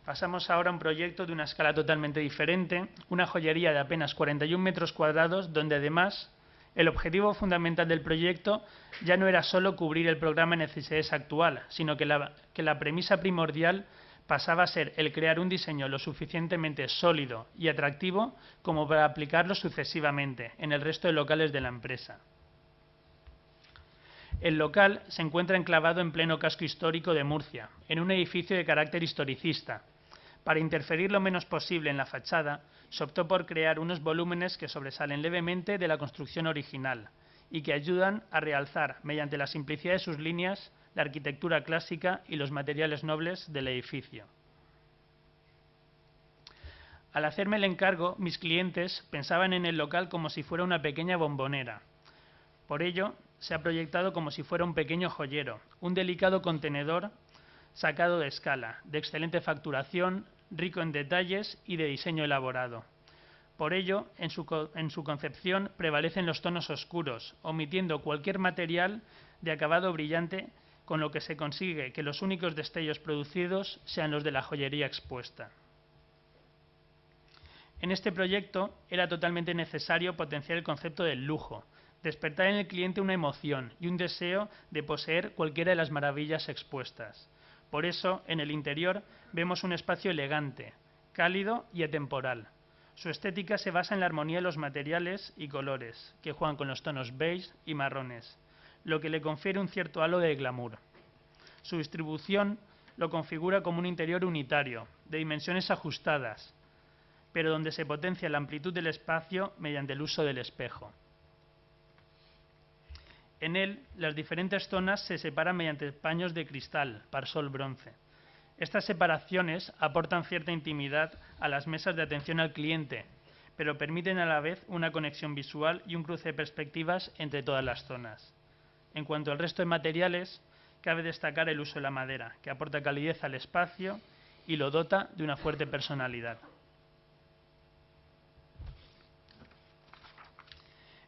Pasamos ahora a un proyecto de una escala totalmente diferente, una joyería de apenas 41 metros cuadrados, donde además el objetivo fundamental del proyecto ya no era solo cubrir el programa en necesidades actual, sino que la premisa primordial pasaba a ser el crear un diseño lo suficientemente sólido y atractivo como para aplicarlo sucesivamente en el resto de locales de la empresa. El local se encuentra enclavado en pleno casco histórico de Murcia, en un edificio de carácter historicista. Para interferir lo menos posible en la fachada, se optó por crear unos volúmenes que sobresalen levemente de la construcción original y que ayudan a realzar, mediante la simplicidad de sus líneas, la arquitectura clásica y los materiales nobles del edificio. Al hacerme el encargo, mis clientes pensaban en el local como si fuera una pequeña bombonera. Por ello, se ha proyectado como si fuera un pequeño joyero, un delicado contenedor sacado de escala, de excelente facturación, rico en detalles y de diseño elaborado. Por ello, en su concepción prevalecen los tonos oscuros, omitiendo cualquier material de acabado brillante, con lo que se consigue que los únicos destellos producidos sean los de la joyería expuesta. En este proyecto era totalmente necesario potenciar el concepto del lujo, despertar en el cliente una emoción y un deseo de poseer cualquiera de las maravillas expuestas. Por eso, en el interior vemos un espacio elegante, cálido y atemporal. Su estética se basa en la armonía de los materiales y colores, que juegan con los tonos beige y marrones, lo que le confiere un cierto halo de glamour. Su distribución lo configura como un interior unitario, de dimensiones ajustadas, pero donde se potencia la amplitud del espacio mediante el uso del espejo. En él, las diferentes zonas se separan mediante paños de cristal, parsol bronce. Estas separaciones aportan cierta intimidad a las mesas de atención al cliente, pero permiten a la vez una conexión visual y un cruce de perspectivas entre todas las zonas. En cuanto al resto de materiales, cabe destacar el uso de la madera, que aporta calidez al espacio y lo dota de una fuerte personalidad.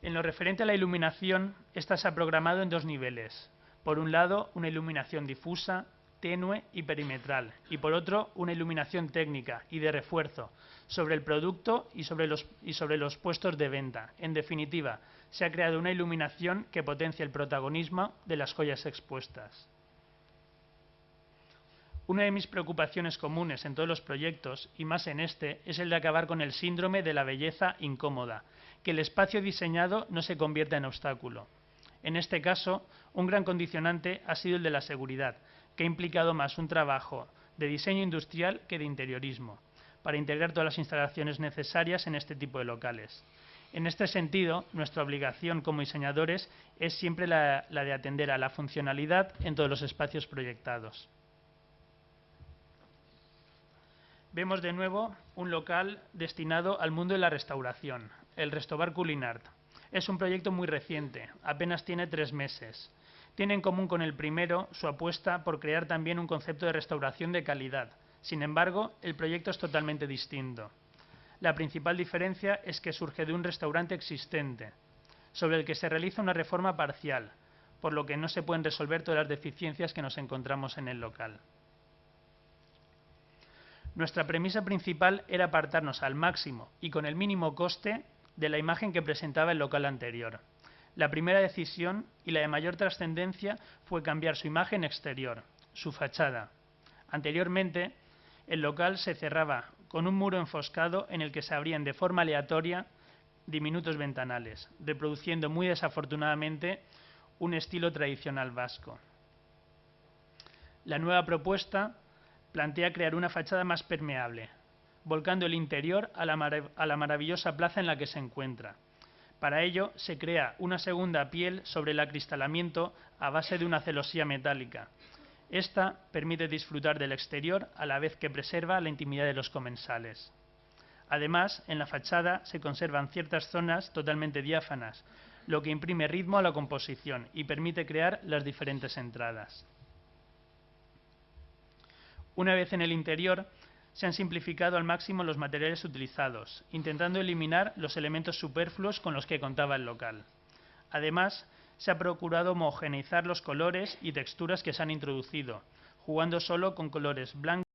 En lo referente a la iluminación, esta se ha programado en dos niveles. Por un lado, una iluminación difusa, tenue y perimetral, y por otro, una iluminación técnica y de refuerzo sobre el producto y sobre los puestos de venta. En definitiva, se ha creado una iluminación que potencia el protagonismo de las joyas expuestas. Una de mis preocupaciones comunes en todos los proyectos, y más en este, es el de acabar con el síndrome de la belleza incómoda, que el espacio diseñado no se convierta en obstáculo. En este caso, un gran condicionante ha sido el de la seguridad, que ha implicado más un trabajo de diseño industrial que de interiorismo, para integrar todas las instalaciones necesarias en este tipo de locales. En este sentido, nuestra obligación como diseñadores es siempre la de atender a la funcionalidad en todos los espacios proyectados. Vemos de nuevo un local destinado al mundo de la restauración, el Restobar Culinart. Es un proyecto muy reciente, apenas tiene 3 meses. Tiene en común con el primero su apuesta por crear también un concepto de restauración de calidad. Sin embargo, el proyecto es totalmente distinto. La principal diferencia es que surge de un restaurante existente, sobre el que se realiza una reforma parcial, por lo que no se pueden resolver todas las deficiencias que nos encontramos en el local. Nuestra premisa principal era apartarnos al máximo y con el mínimo coste de la imagen que presentaba el local anterior. La primera decisión y la de mayor trascendencia fue cambiar su imagen exterior, su fachada. Anteriormente, el local se cerraba con un muro enfoscado en el que se abrían de forma aleatoria diminutos ventanales, reproduciendo muy desafortunadamente un estilo tradicional vasco. La nueva propuesta plantea crear una fachada más permeable, volcando el interior a la maravillosa plaza en la que se encuentra. Para ello, se crea una segunda piel sobre el acristalamiento a base de una celosía metálica. Esta permite disfrutar del exterior a la vez que preserva la intimidad de los comensales. Además, en la fachada se conservan ciertas zonas totalmente diáfanas, lo que imprime ritmo a la composición y permite crear las diferentes entradas. Una vez en el interior, se han simplificado al máximo los materiales utilizados, intentando eliminar los elementos superfluos con los que contaba el local. Además, se ha procurado homogeneizar los colores y texturas que se han introducido, jugando solo con colores blancos